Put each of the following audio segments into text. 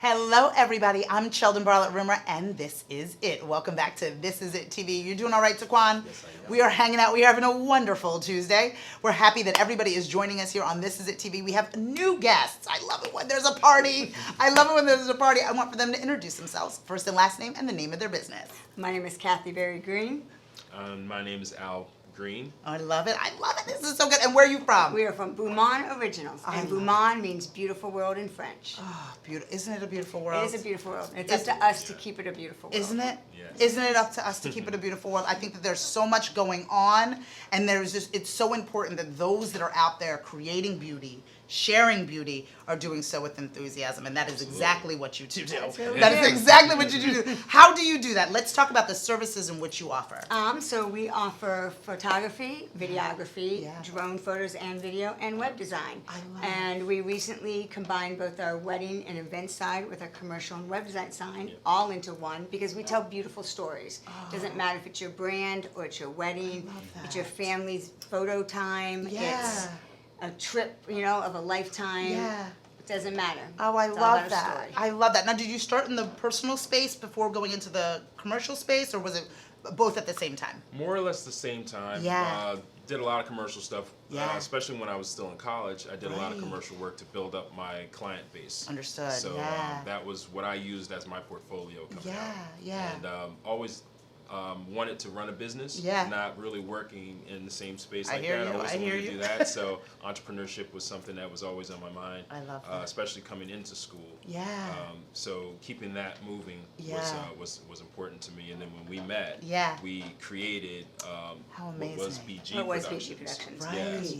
Hello, everybody. I'm Sheldon Bartlett-Rimmer, and this is it. Welcome back to This Is It TV. You doing all right, Taquan? Yes, I am. We are hanging out. We are having a wonderful Tuesday. We're happy that everybody is joining us here on This Is It TV. We have new guests. I love it when there's a party. I love it when there's a party. I want for them to introduce themselves, first and last name, and the name of their business. My name is Cathie Berrey-Green. My name is Al Green. I love it. I love it. This is so good. And where are you from? We are from BeauMonde Originals. And BeauMonde means beautiful world in French. Oh, beautiful. Isn't it a beautiful world? It is a beautiful world. It's up to us to keep it a beautiful world. Isn't it? Yes. Isn't it up to us to keep it a beautiful world? I think that there's so much going on, and it's so important that those that are out there creating beauty, sharing beauty, are doing so with enthusiasm, and that is exactly what you two do. That is exactly what you do. How do you do that? Let's talk about the services in which you offer. So we offer photography, videography, Yeah. drone photos and video, and web design. I love And we recently combined both our wedding and event side with our commercial and web design side all into one, because we tell beautiful stories. Doesn't matter if it's your brand or it's your wedding, it's your family's photo time, it's a trip, of a lifetime. Yeah. It doesn't matter. Oh, I It's all love about a that. story. I love that. Now, did you start in the personal space before going into the commercial space, or was it both at the same time? More or less the same time. Yeah. Did a lot of commercial stuff, Yeah. Especially when I was still in college. I did a lot of Right. commercial work to build up my client base. Understood. So Yeah. that was what I used as my portfolio coming Yeah, out. yeah. And always wanted to run a business, Yeah. not really working in the same space I like hear that. you, I always I hear wanted to you. do that. So entrepreneurship was something that was always on my mind. I love that. Especially coming into school. Yeah. So keeping that moving Yeah. was important to me. And then when we met, Yeah. we created How what was amazing. BG What was Productions. BG Productions. Right. Yes.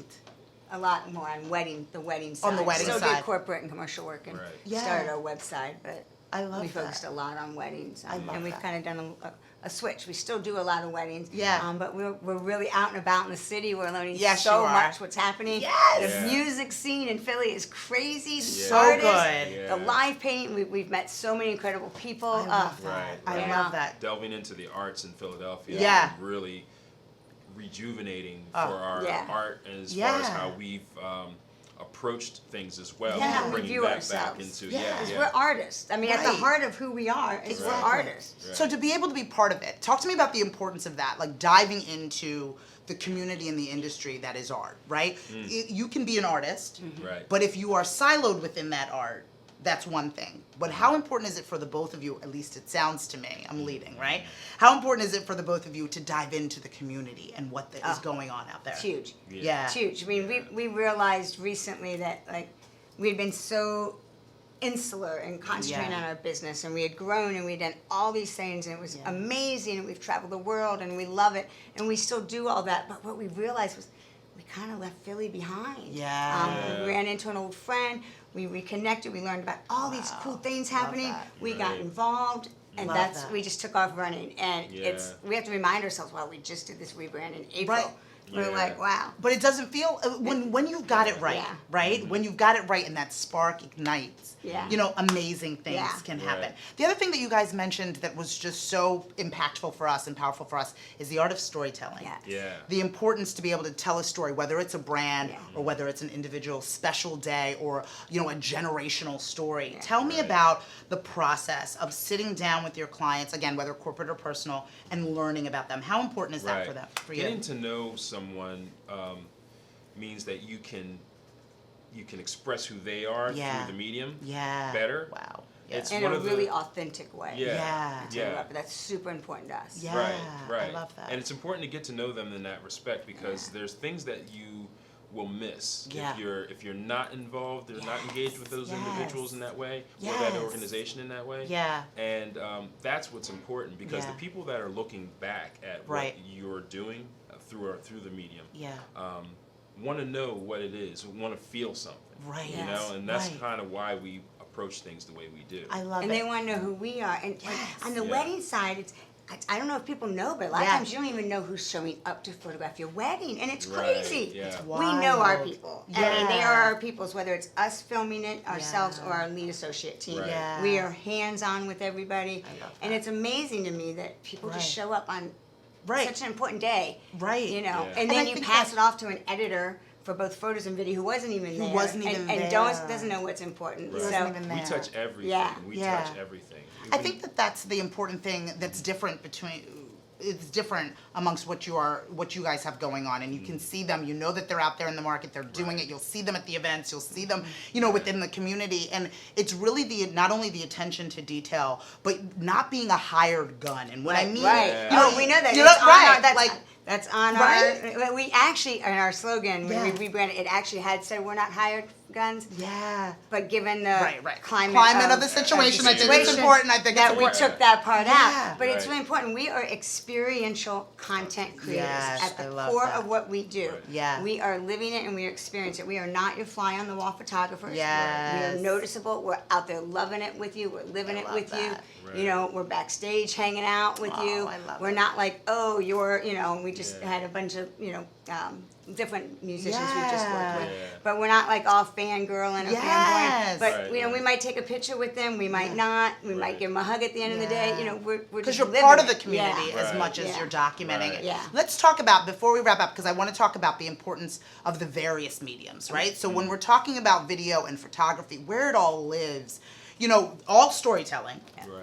A lot more on the wedding side. On the wedding Still side. did corporate and commercial work and Right. Yeah. started our website, but I love we that. focused a lot on weddings. I love and we've that. kind of done a switch. We still do a lot of weddings. Yeah. But we're really out and about in the city. We're learning Yes, so you are. much what's happening. Yes. The Yeah. music scene in Philly is crazy. The So artists, good. Yeah. The live painting. We've met so many incredible people. I love that. Right, I right. love that. Delving into the arts in Philadelphia. Yeah. And really rejuvenating Oh. for our Yeah. art, and as Yeah. far as how we've approached things as well. Yeah. and We bringing view that ourselves. back into Yeah. Because we're artists. I mean, at the Right. heart of who we are is we're Exactly. artists. Right. So to be able to be part of it, talk to me about the importance of that, like diving into the community and the industry that is art, right? You can be an artist, Right. but if you are siloed within that art, that's one thing. But how important is it for the both of you, at least it sounds to me, I'm leading, right? How important is it for the both of you to dive into the community and what is going on out there? It's huge. Yeah. It's huge. I mean, we realized recently that we'd been so insular and concentrating Yeah. on our business, and we had grown and we'd done all these things, and it was amazing, and we've traveled the world and we love it, and we still do all that. But what we realized was we kind of left Philly behind. Yeah. We ran into an old friend. We reconnected. We learned about all these cool things Love happening. that. We got Right. involved. And Love that's that. we just took off running, and Yeah. we have to remind ourselves. Well, we just did this rebrand in April. Right. We're Yeah. like, wow. But it doesn't feel when you've got it right, Yeah. right? When you've got it right and that spark ignites, Yeah. amazing things Yeah. can happen. Right. The other thing that you guys mentioned that was just so impactful for us and powerful for us is the art of storytelling. Yes. Yeah. The importance to be able to tell a story, whether it's a brand Yeah. or whether it's an individual special day or a generational story. Yeah. Tell me Right. about the process of sitting down with your clients, again, whether corporate or personal, and learning about them. How important is that Right. for them, for you? Getting to know someone means that you can express who they are Yeah. through the medium Yeah. better. Wow. It's In one a of the- really authentic way. Yeah. Yeah. That's super important to us. Yeah. Right, I right. love that. And it's important to get to know them in that respect, because there's things that you will miss Yeah. if you're not involved or not engaged with those Yes. individuals in that way, or Yes. that organization in that way. Yeah. And that's what's important, because Yeah. the people that are looking back at Right. what you're doing through the medium Yeah. want to know what it is, want to feel something. Right. You know, and that's Right. kind of why we approach things the way we do. I love And it. they want to know who we are. And on the Yeah. wedding side, it's I don't know if people know, but a lot of Yeah. times you don't even know who's showing up to photograph your wedding, and it's Right, crazy. yeah. It's We know our wild. people. Yeah. I mean, they are our peoples, whether it's us filming it ourselves Yeah. or our lead associate team. Right. Yeah. We are hands-on with everybody, I love and that. it's amazing to me that people Right. just show up on Right. such an important day. Right. You know, Yeah. and And then I you think pass that- it off to an editor for both photos and video who wasn't even there. wasn't even and there. doesn't know what's important. Right. So, Wasn't even We there. touch everything. Yeah. We Yeah. touch everything. I think that that's the important thing that's different between. It's different amongst what you guys have going on, and you can see them. You know that they're out there in the market. They're doing it. You'll see them at the events. You'll see them, within the community. And it's really not only the attention to detail, but not being a hired gun. And what I mean, right. We know that. You know, It's on right? our, that's, like. that's on Right? our. We actually, in our slogan, when Yeah. we rebranded, it actually had said we're not hired guns. Yeah. But given the Right. climate of the situation, I think it's situation, important. I think that it's we important. took that part Yeah. out. But it's Right. really important. We are experiential content creators. Yes, At I the love core that. of what we do. Right. Yeah. We are living it and we are experiencing it. We are not your fly on the wall photographers. Yes. We are noticeable. We're out there loving it with you. We're living I it love with you. that. Right. We're backstage hanging out with Oh, you. I love We're it. not like, oh, you're, we just Yeah. had a bunch of, different musicians we just worked with. Yeah. But we're not like all fangirling or Yes. fanboying. But Right, we right. might take a picture with them. We might not. We might Right. give them a hug at the end of the day. Yeah. We're Because just you're living part of the it. community Yeah. as Right. much as Yeah. you're documenting Right. it. Yeah. Let's talk about, before we wrap up, because I want to talk about the importance of the various mediums, right? So when we're talking about video and photography, where it all lives, all storytelling,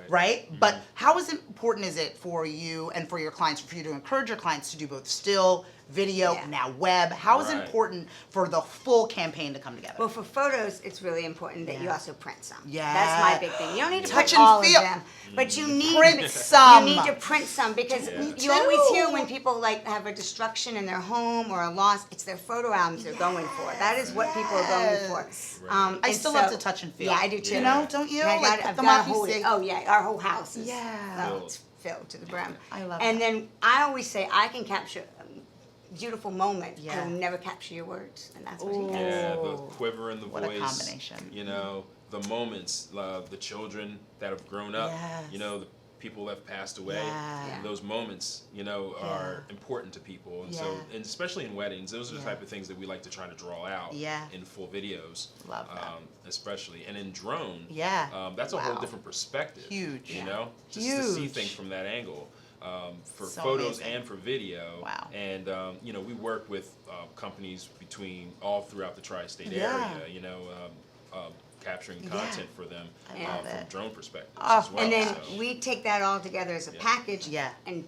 right? But how important is it for you and for your clients, for you to encourage your clients to do both still, video, Yeah. now web? How is it Right. important for the full campaign to come together? Well, for photos, it's really important that you Yeah. also print some. Yeah. That's my big thing. You don't need to Touch print and all feel. of them, but you need Print to, some. You need to print some because Yeah. you always hear too. when people have a destruction in their home or a loss, it's their photo albums they're going for. That is what people are going for. Yes. Right. I and still love to touch and feel. Yeah, I do too. You know, don't you? And I Like, got, put I've them got up, to you hold see. it. Oh yeah, our whole house is Yeah. it's filled to the brim. I love And that. then I always say I can capture a beautiful moment. Yeah. I will never capture your words, and that's what he Ooh. does. Yeah, the Oh, quiver in the what a voice. combination. The moments, the children that have grown up. Yes. The people that have passed away. Yeah. Yeah. Those moments, are important to people, and so, Yeah. and especially in weddings, those are the Yeah. type of things that we like to try to draw out. Yeah. In full videos. Love that. Especially, and in drone. Yeah. That's a whole Wow. different perspective. Huge. Just to see Huge. things from that angle. For So photos amazing. and for video. Wow. And we work with companies between all throughout the tri-state Yeah. area. Capturing Yeah. content for them I love from it. drone perspectives Oh, as well. And then so. we take that all together as a Yeah. package Yeah. and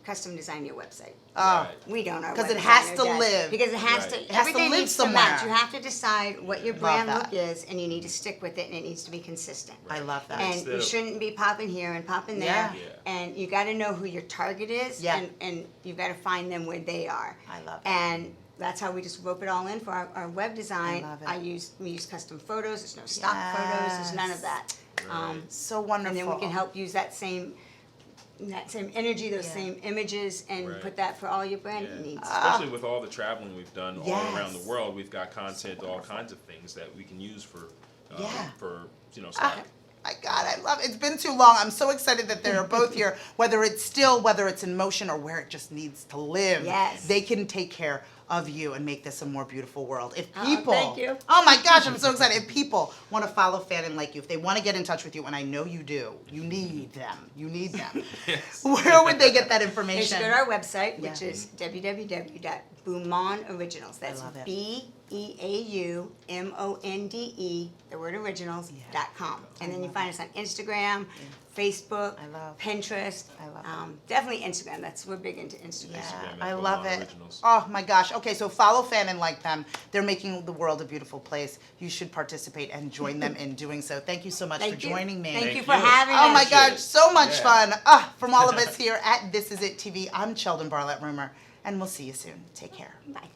custom design your website. Oh, Right. We don't. Our 'Cause web it has designer to does. live. Because it has Right. to. It has to Everything live needs to match. somewhere. You have to decide what your Love brand that. look is, and you need to stick with it, and it needs to be consistent. I love that. And Instead you of- shouldn't be popping here and popping there. Yeah. Yeah. And you got to know who your target is. Yeah. And you got to find them where they are. I love it. And that's how we just rope it all in for our web design. I love it. We use custom photos. There's no stock photos. There's none of that. Right. So wonderful. And then we can help use that same energy, those Yeah. same images, and Right. put that for all your Yeah. brand needs. Especially with all the traveling we've done all around the Yes. world, we've got content, all kinds of things that we can use for Yeah. stock. My God, I love it. It's been too long. I'm so excited that they're both here, whether it's still, whether it's in motion, or where it just needs to live. Yes. They can take care of you and make this a more beautiful world. If Oh, people, thank you. oh my gosh, I'm so excited. If people want to follow, fan, and like you, if they want to get in touch with you, and I know you do, you need them. You need them. Yes. Where would they get that They information? should go to our website, which Yeah. is www.BeauMonde Originals. That's love it. BeauMonde, the word originals.com. And then you find us on Instagram, Facebook, I love- Pinterest. I love definitely Instagram. We're big into Instagram. Yeah, Instagram I at love BeauMonde it. Originals. Oh my gosh. Okay, so follow, fan, and like them. They're making the world a beautiful place. You should participate and join them in doing so. Thank you so much for Thank you. joining me. Thank Thank you for you. having Oh us. my Appreciate gosh, it. so much Yeah. fun. From all of us here at This Is It TV, I'm Sheldon Barlett Rumor, and we'll see you soon. Take care. Bye.